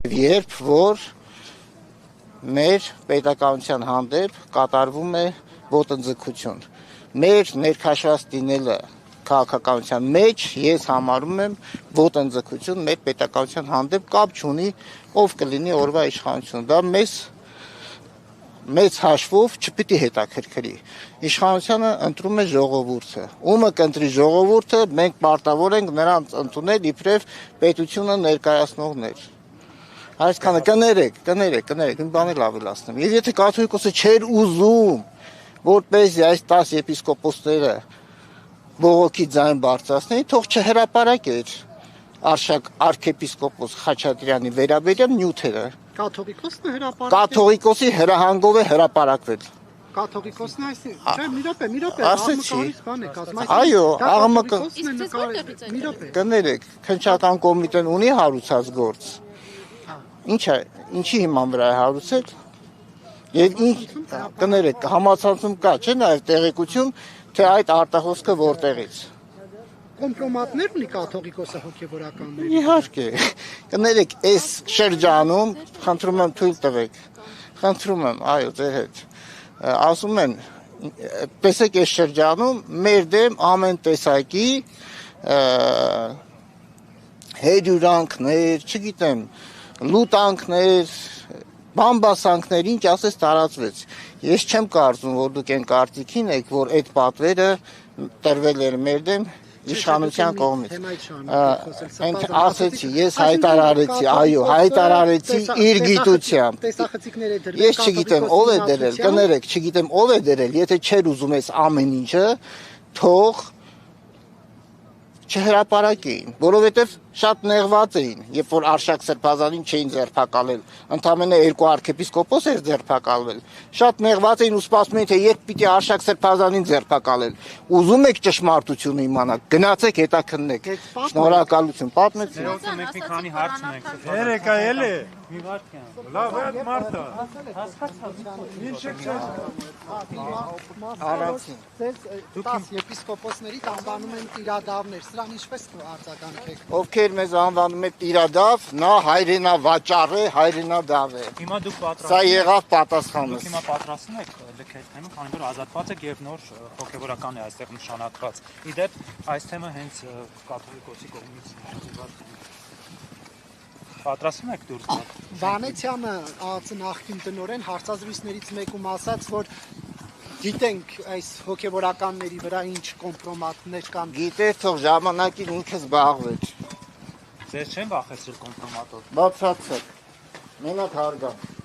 Երբ որ մեր պետականության հանդեպ կատարվում է ոտնձգություն, մեր ներքաշված լինելը քաղաքականության մեջ ես համարում եմ ոտնձգություն մեր պետականության հանդեպ կապ չունի ով կլինի օրվա իշխանություն, դա մեծ հաշվով չպիտի հետաքրքրի, իշխանությունը ընտրում է ժողովուրդը, ումը կընտրի ժողովուրդը, մենք պարտավոր ենք նրանց ընդունել իբրև պետությունը ներկայացնողներ, այսքանը կներեք, մի բան էլ ավելացնեմ, եւ եթե կաթողիկոսը չէր ուզում, որպեսզի այս 10 եպիսկոպոսները բողոքի ձայն բարձրացնեին, թող չհրապարակեր արքեպիսկոպոս Խաչատրյանի վերաբերյալ նյութերը։ Կաթողիկոսն է հրապարակել։ Կաթողիկոսի հրահանգով է հրապարակվել։ Կաթողիկոսն է այսինքն, չէ, մի րոպե, ասեցի։ բան է կազմում։ Այո, աղմկը մի րոպե։ կներեք, քննչական կոմիտեն ունի հարուցած գործ։ Ինչի հիման վրա է հարուցել։ Եվ կներեք, համացանցում կա, չէ՞ նաև տեղեկություն, թե այդ արտահոսքը որտեղից։ Կոմպրոմատներ ունի կաթողիկոսը հոգևորականների։ Իհարկե, կներեք, այս շրջանում, խնդրում եմ թույլ տվեք, խնդրում եմ, այո, ձեր հետ, ասում են, տեսեք այս շրջանում, մեր դեմ ամեն տեսակի հերյուրանքներ, չգիտեմ, լուտանքներ, բամբասանքներ, ինչ ասես տարածվեց։ Ես չեմ կարծում, որ դուք այն կարծիքին եք, որ այդ պատվերը տրվել էր մեր դեմ իշխանության կողմից։ Ասեցի, ես հայտարարեցի, այո, հայտարարեցի իր գիտությամբ։ Ես չգիտեմ ով է դրել, կներեք, չգիտեմ ով է դրել, եթե չէր ուզում ես ամեն ինչը, թող չհրապարակեին, որովհետև շատ նեղված էին, երբ որ Արշակ Սրբազանին չէին ձերբակալել, ընդամենը 2 արքեպիսկոպոս էր ձերբակալվել, շատ նեղված էին ու սպասում էին, թե երբ պիտի Արշակ Սրբազանին ձերբակալել, ուզում եք ճշմարտությունը իմանալ, գնացեք հետաքննեք, շնորհակալություն, պատմեցին։ Մի քանի հարց ունենք։ Երեկա էլի։ Մի վարքյան։ Լավ է մարդը։ Արացին։ Ձեզ 10 եպիսկոպոսների անվանում են տիրադավներ, սրան ինչպես արձագանքեք։ Ովքեր մեզ անվանում է տիրադավ, նա հայրենավաճառ է, հայրենադավ է։ Հիմա դուք պատրաստ Սա եղավ պատասխանս։ Դուք հիմա պատրաստում եք լքել թեման, քանի որ ազատված եք եւ նոր հոգեվորական է այստեղ նշանակված։ Իդեպ այս թեմը հենց կաթողիկոսի կողմից պատրաստում եք դուրս գալ։ Վանեցյանը ԱԱՑ նախկին տնօրեն հարցազրույցներից մեկում ասաց, որ գիտենք այս հոգեվորականների վրա ինչ կոմպրոմատներ կան։ Գիտեր, թող ժամանակին ինքը զբաղվեր։ Ձեզ չեն վախեցրել կոմպրոմատով։ Բացացեք։ Մենակ հարգանք։